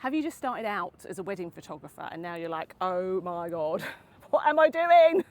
Have you just started out as a wedding photographer and now you're like, oh my God, what am I doing?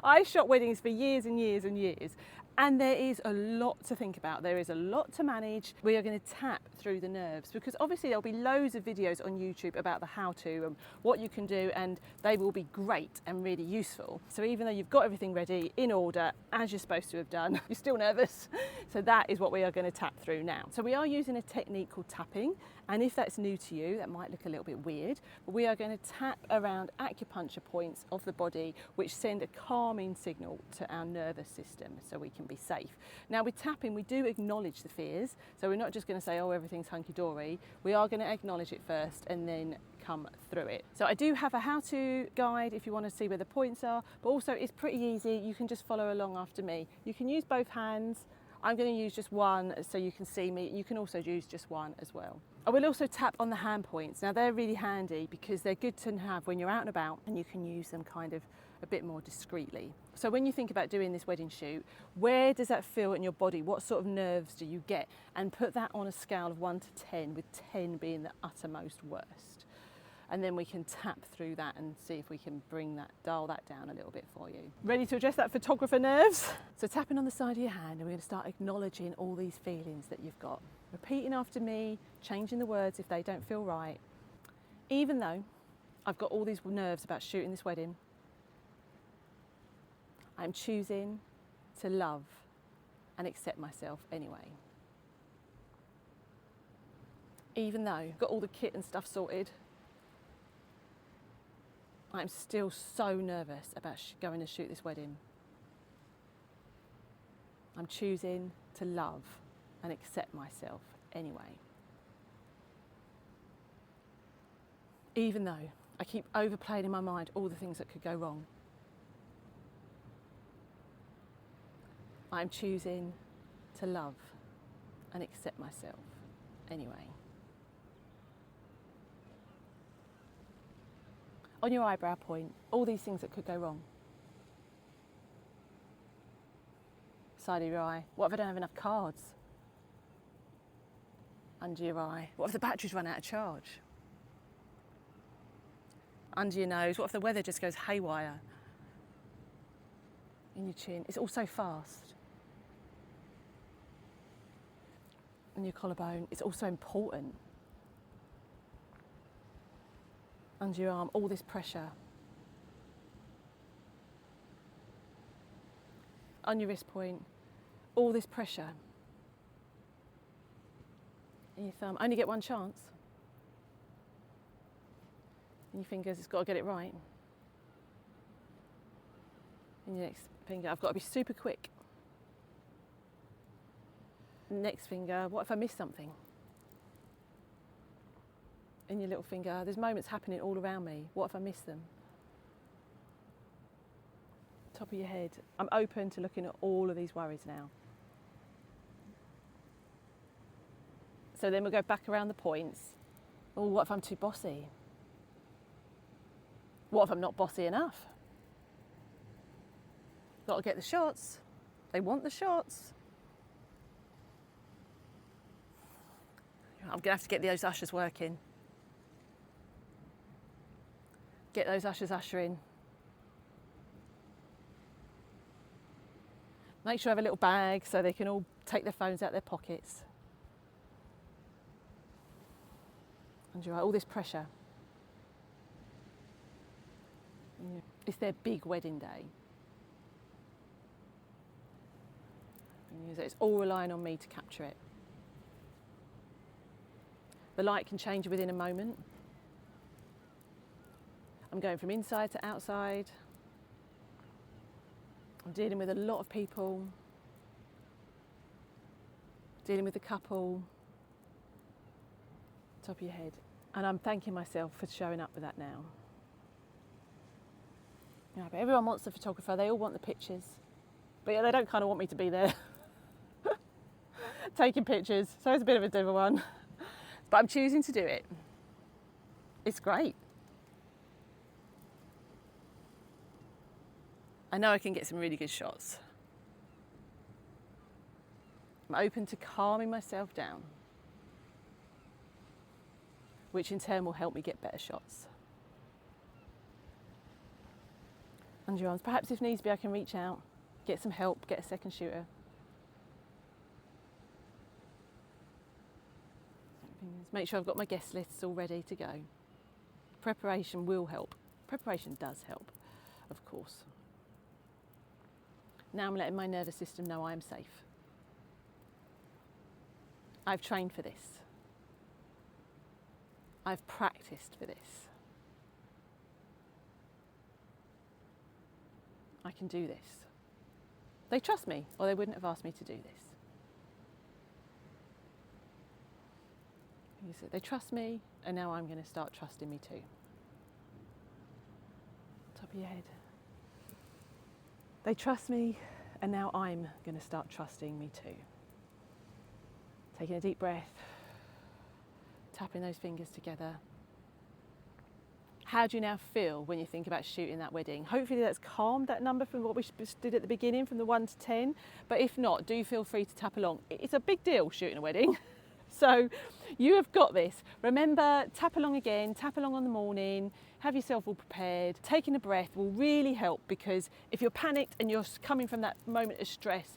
I shot weddings for years and years and years, and there is a lot to think about. There is a lot to manage. We are going to tap through the nerves, because obviously there'll be loads of videos on YouTube about the how-to and what you can do, and they will be great and really useful. So even though you've got everything ready in order, as you're supposed to have done, you're still nervous. So that is what we are going to tap through now. So we are using a technique called tapping, and if that's new to you, that might look a little bit weird, but we are going to tap around acupuncture points of the body which send a calming signal to our nervous system so we can be safe. Now with tapping, we do acknowledge the fears, so we're not just going to say, oh, everything's hunky-dory. We are going to acknowledge it first and then come through it. So I do have a how-to guide if you want to see where the points are, but also it's pretty easy. You can just follow along after me. You can use both hands. I'm going to use just one so you can see me. You can also use just one as well. I will also tap on the hand points. Now they're really handy because they're good to have when you're out and about, and you can use them kind of a bit more discreetly. So when you think about doing this wedding shoot, where does that feel in your body? What sort of nerves do you get? And put that on a scale of 1 to 10, with 10 being the uttermost worst. And then we can tap through that and see if we can dial that down a little bit for you. Ready to address that photographer nerves? So tapping on the side of your hand, and we're going to start acknowledging all these feelings that you've got. Repeating after me, changing the words if they don't feel right. Even though I've got all these nerves about shooting this wedding, I'm choosing to love and accept myself anyway. Even though I've got all the kit and stuff sorted, I'm still so nervous about going to shoot this wedding. I'm choosing to love and accept myself anyway. Even though I keep overplaying in my mind all the things that could go wrong, I'm choosing to love and accept myself anyway. On your eyebrow point, all these things that could go wrong. Side of your eye, what if I don't have enough cards? Under your eye, what if the batteries run out of charge? Under your nose, what if the weather just goes haywire? In your chin, it's all so fast. In your collarbone, it's also important. Under your arm, all this pressure. On your wrist point, all this pressure. In your thumb, only get one chance. In your fingers, it's got to get it right. In your next finger, I've got to be super quick. Next finger, what if I miss something? In your little finger, there's moments happening all around me. What if I miss them? Top of your head, I'm open to looking at all of these worries now. So then we'll go back around the points. Oh, what if I'm too bossy? What if I'm not bossy enough? Got to get the shots. They want the shots. I'm going to have to get those ushers working. Get those ushers ushering. Make sure I have a little bag so they can all take their phones out of their pockets. And you're right, all this pressure. It's their big wedding day. And it's all relying on me to capture it. The light can change within a moment. I'm going from inside to outside. I'm dealing with a lot of people. Dealing with the couple. Top of your head. And I'm thanking myself for showing up with that now. Yeah, but everyone wants the photographer, they all want the pictures. But yeah, they don't kind of want me to be there taking pictures, so it's a bit of a different one. But I'm choosing to do it. It's great. I know I can get some really good shots. I'm open to calming myself down. which in turn will help me get better shots. Under your arms. Perhaps if needs be, I can reach out, get some help, get a second shooter. Make sure I've got my guest lists all ready to go. Preparation will help. Preparation does help, of course. Now I'm letting my nervous system know I am safe. I've trained for this. I've practiced for this. I can do this. They trust me, or they wouldn't have asked me to do this. They trust me, and now I'm going to start trusting me too. Top of your head. They trust me, and now I'm going to start trusting me too. Taking a deep breath, tapping those fingers together. How do you now feel when you think about shooting that wedding? Hopefully that's calmed that number from what we did at the beginning, from the 1 to 10. But if not, do feel free to tap along. It's a big deal shooting a wedding. So you have got this. Remember, tap along again, tap along on the morning, have yourself all prepared. Taking a breath will really help, because if you're panicked and you're coming from that moment of stress,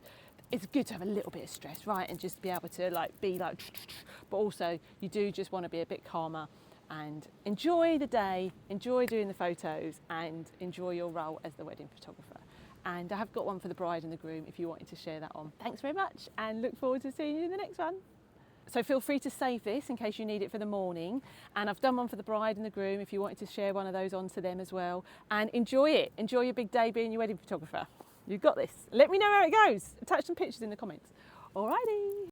it's good to have a little bit of stress, right? And just be able to be like, but also you do just want to be a bit calmer and enjoy the day, enjoy doing the photos, and enjoy your role as the wedding photographer. And I have got one for the bride and the groom if you wanted to share that on. Thanks very much, and look forward to seeing you in the next one. So feel free to save this in case you need it for the morning. And I've done one for the bride and the groom if you wanted to share one of those on to them as well. And enjoy it. Enjoy your big day being your wedding photographer. You've got this. Let me know how it goes. Attach some pictures in the comments. Alrighty.